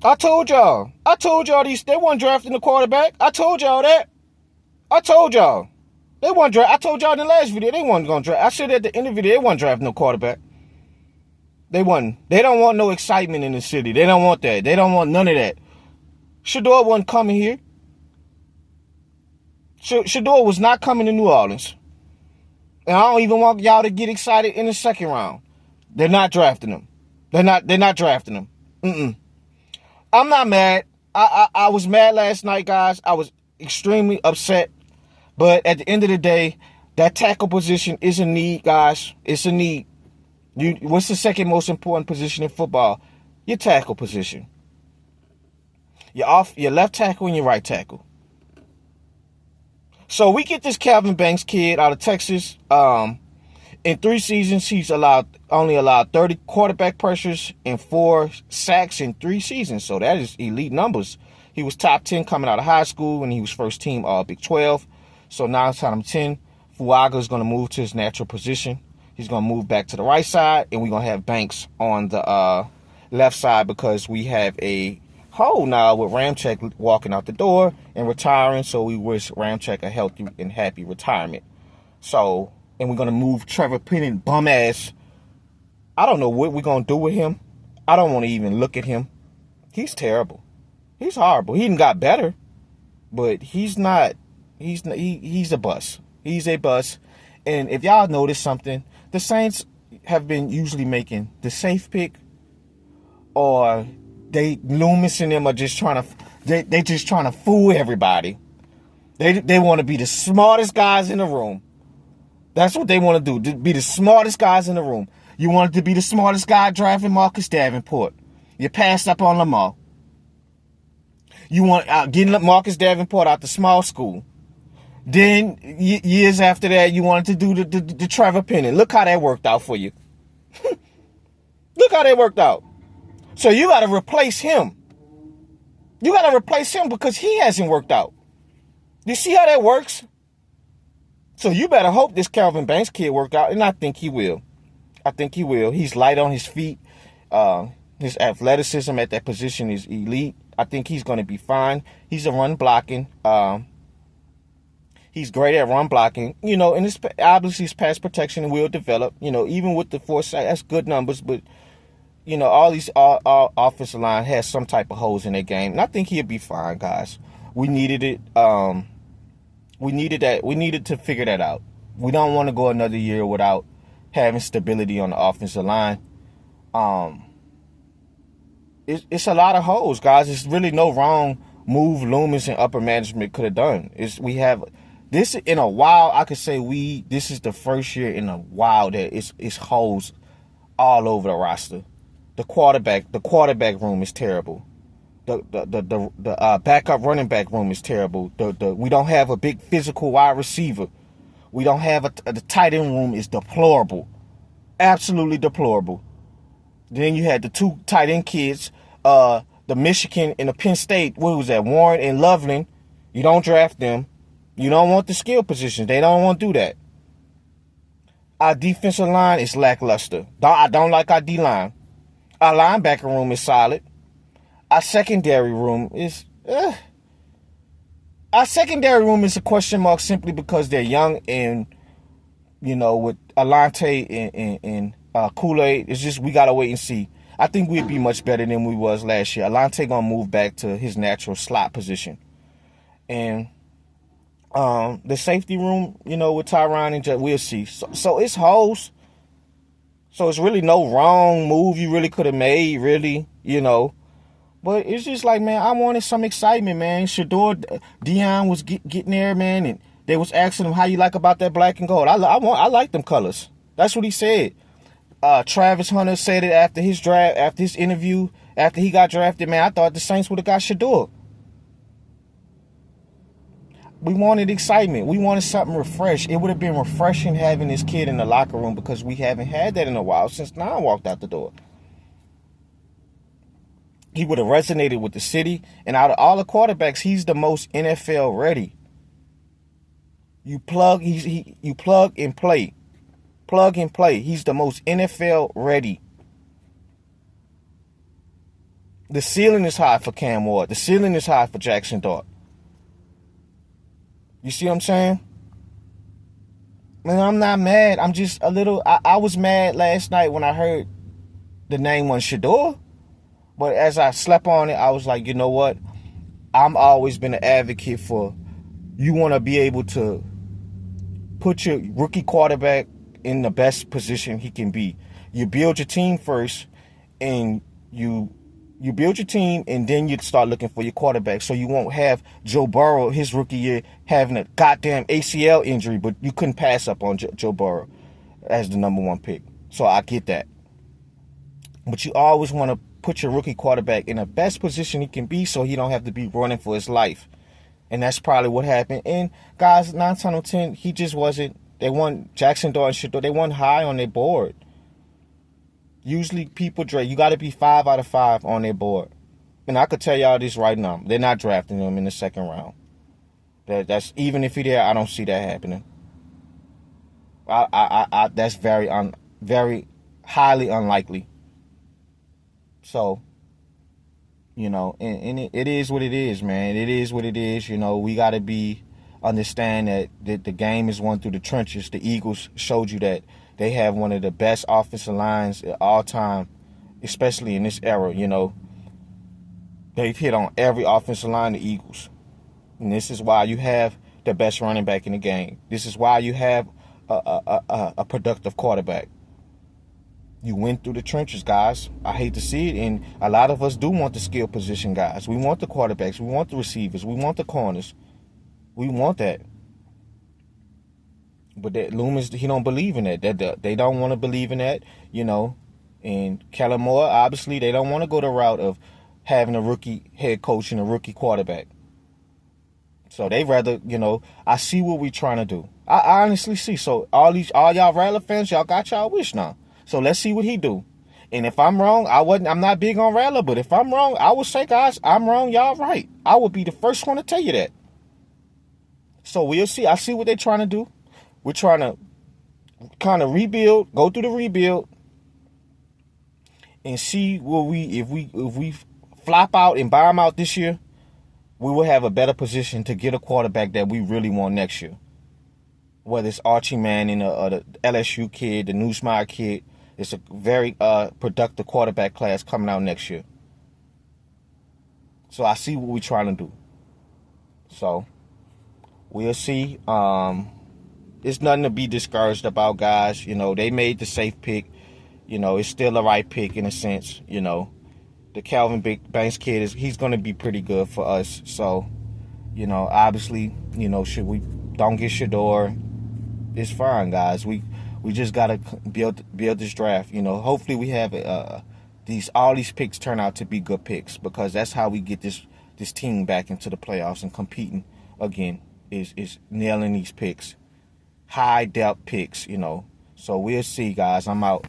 I told y'all. They weren't drafting the quarterback. I told y'all that. I told y'all. They weren't draft. I told y'all in the last video they weren't going to draft. I said at the end of the video they weren't drafting no quarterback. They wasn't. They don't want no excitement in the city. They don't want that. They don't want none of that. Shadeur wasn't coming here. Shadeur was not coming to New Orleans. And I don't even want y'all to get excited in the second round. They're not drafting him. They're not drafting him. I'm not mad. I was mad last night, guys. I was extremely upset. But at the end of the day, that tackle position is a need, guys. It's a need. What's the second most important position in football? Your tackle position. Your left tackle and your right tackle. So we get this Kelvin Banks kid out of Texas. In 3 seasons, he's only allowed 30 quarterback pressures and 4 sacks in 3 seasons. So that is elite numbers. He was top 10 coming out of high school, and he was first team All Big 12. So now it's time 10. Fuaga is going to move to his natural position. He's going to move back to the right side, and we're going to have Banks on the left side because we have a hole now with Ramczyk walking out the door and retiring. So we wish Ramczyk a healthy and happy retirement. So, and we're going to move Trevor Penning, bum ass. I don't know what we're going to do with him. I don't want to even look at him. He's terrible. He's horrible. He even got better, but he's not. He's a bust. He's a bust. And if y'all notice something, the Saints have been usually making the safe pick, or Loomis and them are just trying to. They just trying to fool everybody. They want to be the smartest guys in the room. That's what they want to do. Be the smartest guys in the room. You wanted to be the smartest guy drafting Marcus Davenport. You passed up on Lamar. You want getting Marcus Davenport out the small school. Then years after that, you wanted to do the Trevor Penning. Look how that worked out for you. Look how that worked out. So you got to replace him. You got to replace him because he hasn't worked out. You see how that works? So you better hope this Kelvin Banks kid worked out, and I think he will. I think he will. He's light on his feet. His athleticism at that position is elite. I think he's going to be fine. He's a run blocking. He's great at run blocking, and obviously his pass protection will develop, even with the 4 sacks, that's good numbers, but, all these offensive line has some type of holes in their game, and I think he'll be fine, guys. We needed it. We needed to figure that out. We don't want to go another year without having stability on the offensive line. It's a lot of holes, guys. It's really no wrong move Loomis and upper management could have done. We have this in a while. I could say this is the first year in a while that it's holes all over the roster. The quarterback room is terrible. The backup running back room is terrible. We don't have a big physical wide receiver. We don't have the tight end room is deplorable, absolutely deplorable. Then you had the 2 tight end kids, the Michigan and the Penn State. What was that? Warren and Loveland. You don't draft them. You don't want the skill positions. They don't want to do that. Our defensive line is lackluster. I don't like our D-line. Our linebacker room is solid. Our secondary room is... Our secondary room is a question mark simply because they're young and, with Alante and Kool-Aid. It's just we got to wait and see. I think we'd be much better than we was last year. Alante going to move back to his natural slot position. And the safety room, with Tyron and Jet, we'll see. So it's holes. So it's really no wrong move you really could have made, really, But it's just like, man, I wanted some excitement, man. Shadeur, Dion was getting there, man, and they was asking him how you like about that black and gold. I like them colors. That's what he said. Travis Hunter said it after his draft, after his interview, after he got drafted, man. I thought the Saints would have got Shadeur. We wanted excitement. We wanted something refreshed. It would have been refreshing having this kid in the locker room because we haven't had that in a while since Don walked out the door. He would have resonated with the city. And out of all the quarterbacks, he's the most NFL ready. You plug and play. Plug and play. He's the most NFL ready. The ceiling is high for Cam Ward. The ceiling is high for Jackson Dart. You see what I'm saying? Man, I'm not mad. I'm just a little... I was mad last night when I heard the name on Shadeur. But as I slept on it, I was like, you know what? I'm always been an advocate for... You want to be able to put your rookie quarterback in the best position he can be. You build your team first, and you build your team, and then you start looking for your quarterback. So you won't have Joe Burrow his rookie year having a goddamn ACL injury, but you couldn't pass up on Joe Burrow as the #1 pick. So I get that. But you always want to put your rookie quarterback in the best position he can be, so he don't have to be running for his life. And that's probably what happened. And guys, 9 times out of 10, he just wasn't. They weren't Jackson Dart and Shadeur. They weren't high on their board. Usually people draft. You got to be 5 out of 5 on their board. And I could tell y'all this right now. They're not drafting him in the second round. That's even if he there, I don't see that happening. That's very highly unlikely. So, you know, and it is what it is, man. It is what it is. You know, we got to understand that the game is won through the trenches. The Eagles showed you that they have one of the best offensive lines of all time, especially in this era. You know, they've hit on every offensive line, the Eagles. And this is why you have the best running back in the game. This is why you have a productive quarterback. You went through the trenches, guys. I hate to see it, and a lot of us do want the skill position guys. We want the quarterbacks. We want the receivers. We want the corners. We want that. But that Loomis, he don't believe in that. They don't want to believe in that, you know. And Kellen Moore, obviously, they don't want to go the route of having a rookie head coach and a rookie quarterback. So they rather, you know, I see what we trying to do. I honestly see. So all y'all Rattler fans, y'all got y'all wish now. So let's see what he do. And if I'm wrong, I'm not big on Rattler, but if I'm wrong, I would say, guys, I'm wrong, y'all right. I would be the first one to tell you that. So we'll see. I see what they're trying to do. We're trying to kind of rebuild, go through the rebuild, and see if we flop out and buy him out this year, we will have a better position to get a quarterback that we really want next year. Whether it's Archie Manning or the LSU kid, the Newsmeyer kid, it's a very productive quarterback class coming out next year. So I see what we're trying to do. So we'll see. It's nothing to be discouraged about, guys. You know, they made the safe pick. You know, it's still the right pick in a sense. You know, the Kelvin Banks kid he's going to be pretty good for us. So, you know, obviously, you know, should we don't get Shadeur, it's fine, guys. We just got to build this draft. You know, hopefully we have all these picks turn out to be good picks, because that's how we get this team back into the playoffs and competing again. Is nailing these picks. High depth picks, you know. So we'll see, guys. I'm out.